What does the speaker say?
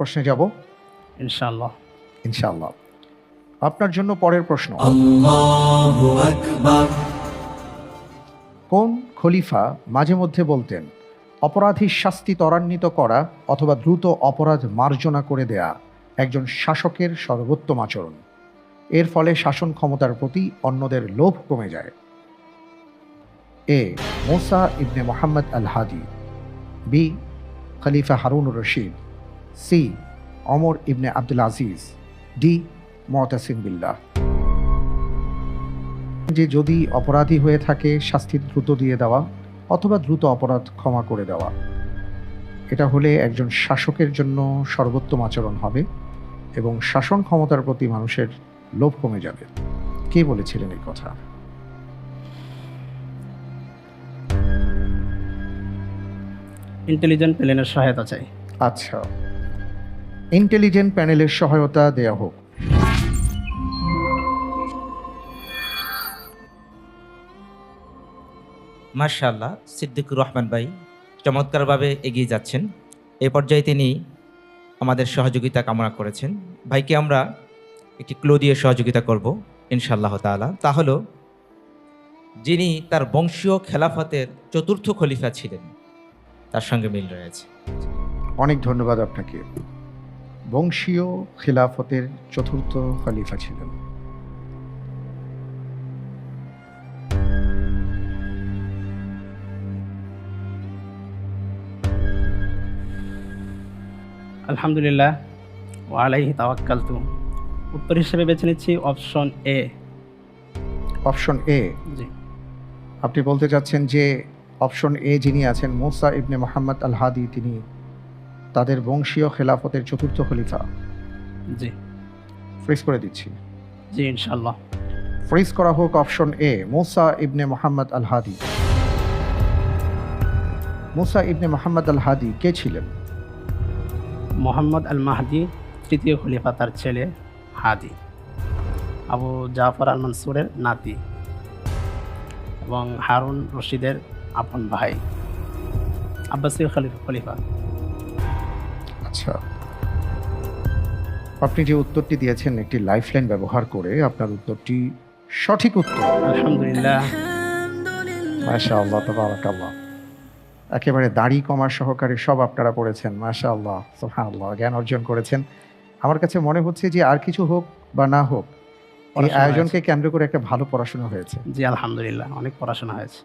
প্রশ্নে যাব ইনশাআল্লাহ। ইনশাআল্লাহ। আপনার জন্য পরের প্রশ্ন, আল্লাহু আকবার। কোন খলিফা মাঝে মধ্যে বলতেন অপরাধীর শাস্তি ত্বরান্বিত করা অথবা দ্রুত অপরাধ মার্জনা করে দেয়া একজন শাসকের সর্বোত্তম আচরণ, এর ফলে শাসন ক্ষমতার প্রতি অন্যদের লোভ কমে যায়? এ মুসা ইবনে মোহাম্মদ আল হাদি, বি খলিফা হারুনুর রশিদ, সি ওমর ইবনে আব্দুল আজিজ, ডি মুতাসিম বিল্লাহ। যে যদি অপরাধী হয়ে থাকে শাস্তি দ্রুত দিয়ে দেওয়া অথবা দ্রুত অপরাধ ক্ষমা করে দেওয়া, এটা হলে একজন শাসকের জন্য সর্বোত্তম আচরণ হবে এবং শাসন ক্ষমতার প্রতি মানুষের লোভ কমে যাবে। কে বলেছিলেন এই কথা? ইন্টেলিজেন্ট প্লেনের সহায়তা চাই। আচ্ছা, ইন্টেলিজেন্ট প্যানেলের সহায়তা দেয়া হোক। মাশাআল্লাহ, সিদ্দিকুর রহমান ভাই চমৎকারভাবে এগিয়ে যাচ্ছেন। এই পর্যায়ে তিনি আমাদের সহযোগিতা কামনা করেছেন। ভাইকে আমরা একটি ক্লু দিয়ে সহযোগিতা করব ইনশাআল্লাহ তাআলা। তা হলো, যিনি তার বংশীয় খেলাফতের চতুর্থ খলিফা ছিলেন, তার সঙ্গে মিল রয়েছে। অনেক ধন্যবাদ আপনাকে। বংশীয় খিলাফতের চতুর্থ খলিফা ছিলেন। আলহামদুলিল্লাহ ওয়া আলাইহি তাওয়াক্কালতু। উত্তর হিসেবে বেছে নিচ্ছি অপশন এ। অপশন এ, জি, আপনি বলতে চাচ্ছেন যে অপশন এ যিনি আছেন মুসা ইবনে মোহাম্মদ আল হাদি, তিনি তাদের বংশীয় খেলাফতের চতুর্থ খলিফা? জি, ফ্রিজ করে দিচ্ছি। জি ইনশাআল্লাহ। ফ্রিজ করা হোক অপশন এ, মুসা ইবনে মোহাম্মদ আল হাদি। মুসা ইবনে মোহাম্মদ আল হাদি কে ছিলেন? মোহাম্মদ আল মাহদি তৃতীয় খলিফা, তার ছেলে হাদি, আবু জাফর আল মানসুরের নাতি এবং হারুন রশিদের আপন ভাই, আব্বাসীয় খলিফা। আচ্ছা, আপনি যে উত্তরটি দিয়েছেন একটি লাইফলাইন ব্যবহার করে, আপনার উত্তরটি সঠিক উত্তর। আলহামদুলিল্লাহ। মাশাআল্লাহ, তাবারাকাল্লাহ। একেবারে দাড়ি কমার সহকারে সব আপনারা পড়েছেন। মাশাআল্লাহ, সুবহানাল্লাহ, জ্ঞান অর্জন করেছেন। আমার কাছে মনে হচ্ছে যে আর কিছু হোক বা না হোক, এই পড়াশোনা আয়োজনকে কেন্দ্র করে একটা ভালো পড়াশোনা হয়েছে। জি আলহামদুলিল্লাহ, অনেক পড়াশোনা হয়েছে।